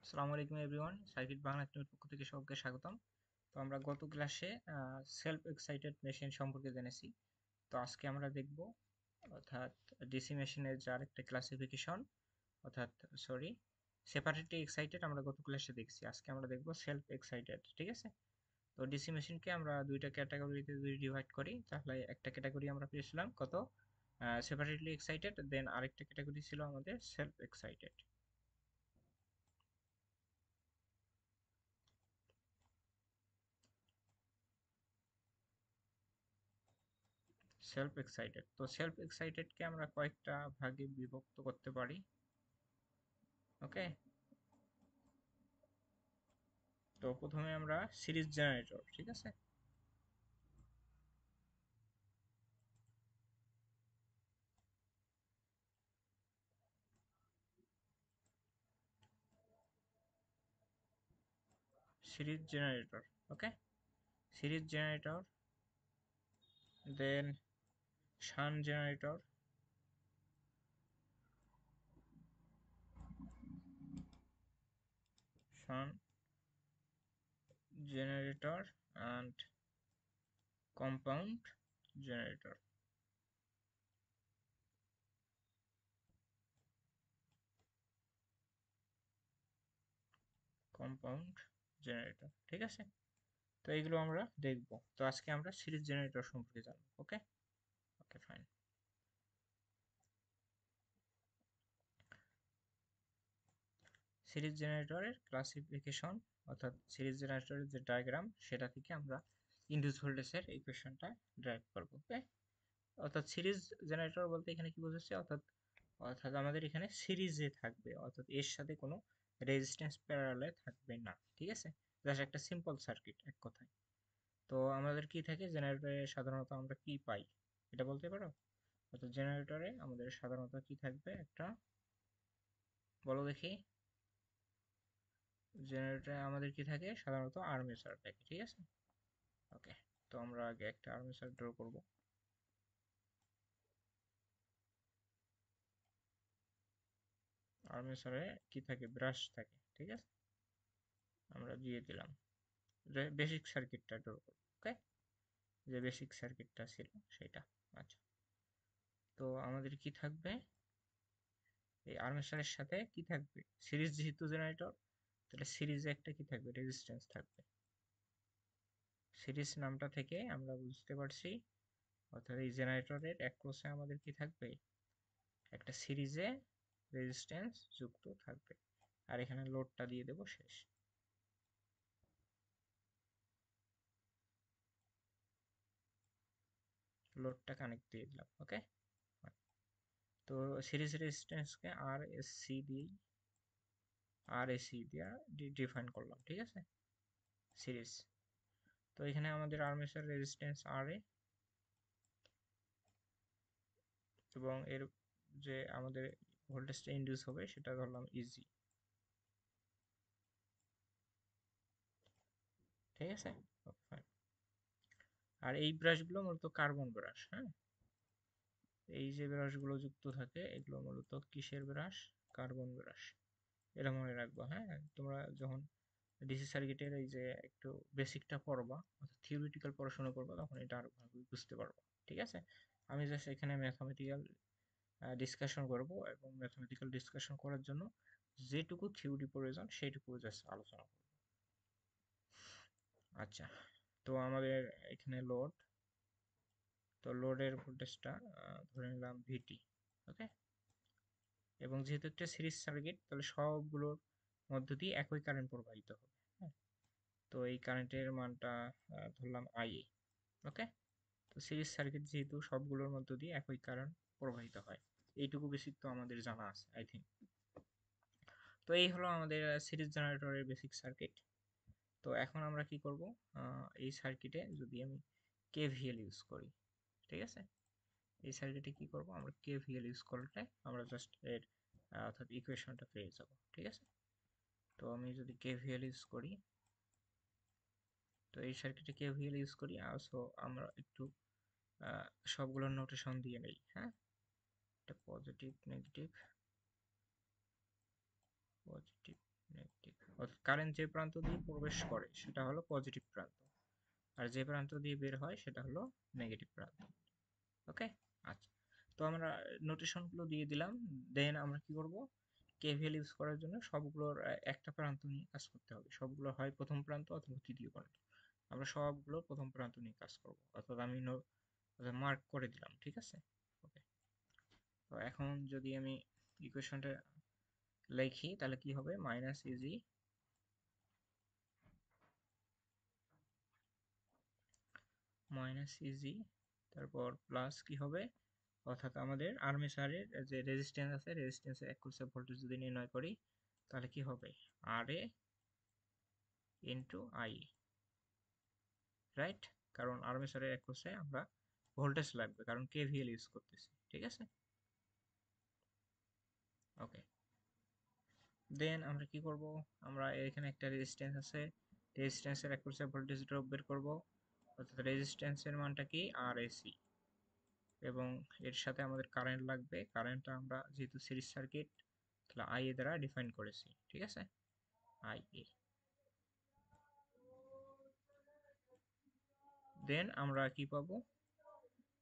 আসসালামু আলাইকুম everyone, circuit Bangla টিমের পক্ষ থেকে সবাইকে স্বাগতম। তো আমরা গত ক্লাসে সেলফ এক্সাইটেড মেশিন সম্পর্কে জেনেছি। তো আজকে আমরা দেখব অর্থাৎ ডিসি মেশিনের যে আরেকটা ক্লাসিফিকেশন, অর্থাৎ সরি সেপারেটলি এক্সাইটেড আমরা গত ক্লাসে দেখছি। আজকে আমরা দেখব সেলফ এক্সাইটেড, ঠিক আছে? তো ডিসি মেশিনকে আমরা দুইটা ক্যাটাগরিতে ডিভাইড করি। তাহলে একটা ক্যাটাগরি আমরা পেয়েছিলাম কত সেপারেটলি এক্সাইটেড, দেন আরেকটা ক্যাটাগরি ছিল আমাদের সেলফ এক্সাইটেড। সেলফ এক্সাইটেড, তো সেলফ এক্সাইটেডকে আমরা কয়েকটা ভাগে বিভক্ত করতে পারি। ওকে, তো প্রথমে আমরা সিরিজ জেনারেটর, ঠিক আছে? Series generator, okay, series generator, then shunt generator, shunt generator and compound generator. Compound generator, ঠিক আছে? তো এইগুলো আমরা দেখব। তো আজকে আমরা সিরিজ জেনারেটর সম্পর্কে জানবো। ওকে, ওকে, ফাইন। সিরিজ জেনারেটরের ক্লাসিফিকেশন, অর্থাৎ সিরিজ জেনারেটরের যে ডায়াগ্রাম, সেটা থেকে আমরা ইনডিউস ভোল্টেজের ইকুয়েশনটা ড্রাইভ করব। ওকে, অর্থাৎ সিরিজ জেনারেটর বলতে এখানে কি বোঝাচ্ছে, অর্থাৎ অর্থাৎ আমাদের এখানে সিরিজে থাকবে, অর্থাৎ এর সাথে কোনো রেজিস্ট্যান্স প্যারালালে থাকবে না, ঠিক আছে? জাস্ট একটা সিম্পল সার্কিট, এক কথায়। তো আমাদের কি থাকে জেনারেটরে, সাধারণত আমরা কি পাই এটা বলতে পারো? অর্থাৎ জেনারেটরে আমাদের সাধারণত কি থাকবে, একটা বলো দেখি। জেনারেটরে আমাদের কি থাকে সাধারণত, আর্মেচার থাকে, ঠিক আছে? ওকে, তো আমরা আগে একটা আর্মেচার ড্র করব। আর্মেচারে কি থাকে, ব্রাশ থাকে, ঠিক আছে? আমরা দিয়ে দিলাম, বেসিক সার্কিটটা ড্র করব। ওকে, যে বেসিক সার্কিটটা ছিল সেটা। আচ্ছা, তো আমাদের কি থাকবে, এই আর্মেচারের সাথে কি থাকবে, সিরিজ যেহেতু জেনারেটর, তাহলে সিরিজে একটা কি থাকবে, রেজিস্ট্যান্স থাকবে। সিরিজ নামটা থেকে আমরা বুঝতে পারছি, অর্থাৎ এই জেনারেটরের অ্যাক্রসে আমাদের কি থাকবে, একটা সিরিজে রেজিস্ট্যান্স যুক্ত থাকবে। আর এখানে লোডটা দিয়ে দেব শেষ। লোডটা কানেক্ট দিয়ে দিলাম। ওকে, তো সিরিজ রেজিস্ট্যান্সকে আর এসি দিয়ে ডিফাইন করলাম, ঠিক আছে? সিরিজ, তো এখানে আমাদের আর্মেচার রেজিস্ট্যান্স আর এ, এবং এর যে আমাদের ভোল্টেজটা ইনডিউস হবে সেটা ধরলাম ইজি, ঠিক আছে? ওকে, আর এই ব্রাশগুলো মূলত কার্বন ব্রাশ। হ্যাঁ, এই যে ব্রাশগুলো যুক্ত থাকে এগুলো মূলত কিসের ব্রাশ, কার্বন ব্রাশ। এটা মনে রাখবো। হ্যাঁ, তোমরা যখন ডিসি সার্কিটের এই যে একটু বেসিকটা পড়বা, অর্থাৎ থিওরিটিক্যাল পড়াশোনা করবা, তখন এটা আরো ভালো বুঝতে পারবো, ঠিক আছে? আমি জাস্ট এখানে ম্যাথমেটিক্যাল ডিসকাশন করব, এবং ম্যাথমেটিক্যাল ডিসকাশন করার জন্য যেটুকু থিওরি প্রয়োজন সেইটুকু জাস্ট আলোচনা করব। আচ্ছা, তো আমাদের এখানে লোড, তো লোডের ভোল্টেজটা ধরে নিলাম ভিটি। ওকে, এবং যেহেতু একটা সিরিজ সার্কিট, তাহলে সবগুলোর মধ্য দিয়ে একই কারেন্ট প্রবাহিত হবে। হ্যাঁ, তো এই কারেন্টের মানটা ধরলাম আই। ওকে, তো সিরিজ সার্কিট যেহেতু সবগুলোর মধ্য দিয়ে একই কারেন্ট প্রবাহিত হয়, এইটুকু বেসিক তো আমাদের জানা আছে আই থিঙ্ক। তো এই হলো আমাদের সিরিজ জেনারেটরের বেসিক সার্কিট। তো এখন আমরা কি করব, এই সার্কিটে যদি আমি কেভিএল ইউজ করি, ঠিক আছে? এই সার্কিটে কি করব, আমরা কেভিএল ইউজ করলে আমরা জাস্ট এর অর্থাৎ ইকুয়েশনটা পেয়ে যাব, ঠিক আছে? তো আমি যদি কেভিএল ইউজ করি, তো এই সার্কিটে কেভিএল ইউজ করি, সো আমরা একটু সবগুলোর নোটেশন দিয়ে নেই। হ্যাঁ, এটা positive negative, positive negative, current যে প্রান্ত দিয়ে প্রবেশ করে সেটা হলো পজিটিভ প্রান্ত, আর যে প্রান্ত দিয়ে বের হয় সেটা হলো নেগেটিভ প্রান্ত। ওকে, আচ্ছা, তো আমরা নোটেশনগুলো দিয়ে দিলাম। দেন আমরা কি করব, কেভিএল ইউজ করার জন্য সবগুলোর একটা প্রান্ত নিয়ে কাজ করতে হবে। সবগুলো হয় প্রথম প্রান্ত অথবা তৃতীয় প্রান্ত। আমরা সবগুলো প্রথম প্রান্ত নিয়ে কাজ করব, অর্থাৎ আমি মার্ক করে দিলাম, ঠিক আছে। ওকে, তো এখন যদি আমি ইকুয়েশনটা লিখি তাহলে কি হবে, মাইনাস ইজি তারপর প্লাস কি হবে, অর্থাৎ আমাদের আর্মেচারের যে রেজিস্ট্যান্স আছে, রেজিস্ট্যান্সের অ্যাক্রসে ভোল্টেজ যদি নির্ণয় করি তাহলে কি হবে, আর এ ইন্টু আই, রাইট। কারণ আর্মেচারের অ্যাক্রসে আমরা ভোল্টেজ লাগবে, কারণ কেভিএল ইউজ করতেছি, ঠিক আছে। ওকে, দেন আমরা কি করব, আমরা এখানে একটা রেজিস্ট্যান্স আছে, রেজিস্ট্যান্সের অ্যাক্রসে ভোল্টেজ ড্রপ বের করব, অর্থাৎ রেজিস্ট্যান্সের মানটা কি, আর এসি, এবং এর সাথে আমাদের কারেন্ট লাগবে। কারেন্টটা আমরা যেহেতু সিরিজ সার্কিট তাহলে আই এ দ্বারা ডিফাইন করেছি, ঠিক আছে, আই এ। দেন আমরা কি পাবো,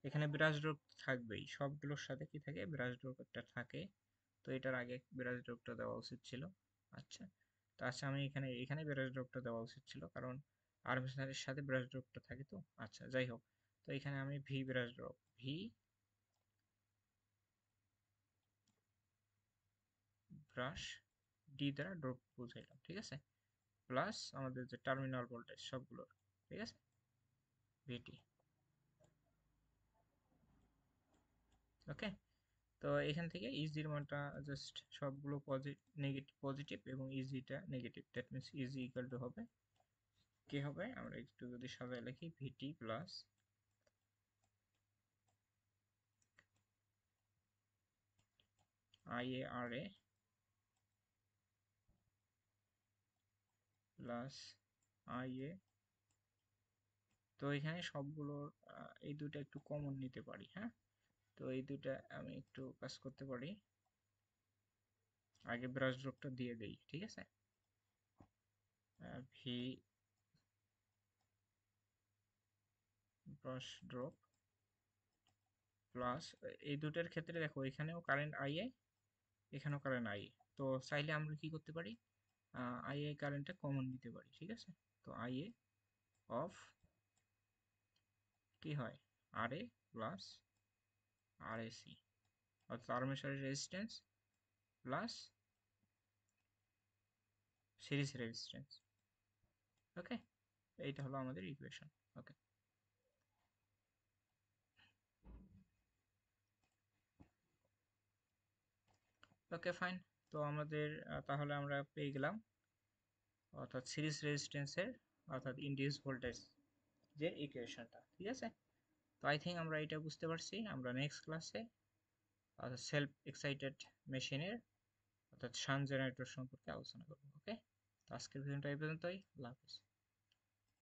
এখানে ব্রাশ ড্রপ থাকবেই, সবগুলোর সাথে কি থাকে, ব্রাশ ড্রপ একটা থাকে। তো এটার আগে ব্রাশ ড্রপটা দেওয়া উচিত ছিল। আচ্ছা, তো আচ্ছা আমি এখানে এখানে ব্রাশ ড্রপটা দেওয়া উচিত ছিল, কারণ আর্মেচারের সাথে ব্রাশ ড্রপটা থাকে। তো আচ্ছা, যাই হোক, তো এখানে আমি V brush drop, V brush D দ্বারা ড্রপ বুঝাইলাম, ঠিক আছে, প্লাস আমাদের যে টার্মিনাল ভোল্টেজ সবগুলোর, ঠিক আছে, ভিটি। ওকে, তো এখান থেকে ইজির মানটা জাস্ট সবগুলো পজিটিভ এবং ইজিটা negative, that means E G equal to হবে কি হবে, আমরা একটু যদি সাজায় লিখি, V T plus I A R A plus I A. তো এখানে সবগুলোর এই দুটো একটু কমন নিতে পারি, হ্যাঁ। তো এই দুটা আমি একটু কাজ করতে পারি, আগে ব্রাশ ড্রপটা দিয়ে দেই, ঠিক আছে, ভি ব্রাশ ড্রপ প্লাস, এই দুটার ক্ষেত্রে দেখো এখানেও কারেন্ট আই এ, এখানেও কারেন্ট আই এ। তো চাইলে আমরা কি করতে পারি, আই এ কারেন্টটা কমন নিতে পারি, ঠিক আছে। তো আই এ অফ কি হয়, আর A plus R A C, অর্থাৎ আর্মেচারের রেজিস্ট্যান্স প্লাস সিরিজ রেজিস্ট্যান্স। ওকে, এইটা হলো আমাদের ইকুয়েশন। ওকে, ওকে ফাইন। তো আমাদের তাহলে আমরা পেয়ে গেলাম, অর্থাৎ সিরিজ রেজিস্ট্যান্সের, অর্থাৎ ইনডিউস ভোল্টেজ যে ইকুয়েশনটা, ঠিক আছে। তো আই থিঙ্ক আমরা এটা বুঝতে পারছি। আমরা নেক্সট ক্লাসে অর্থাৎ সেলফ এক্সাইটেড মেশিনের, অর্থাৎ শান্ট জেনারেটর সম্পর্কে আলোচনা করব। ওকে, তো আজকের ভিডিওটা এই পর্যন্তই। আল্লাহ হাফিজ।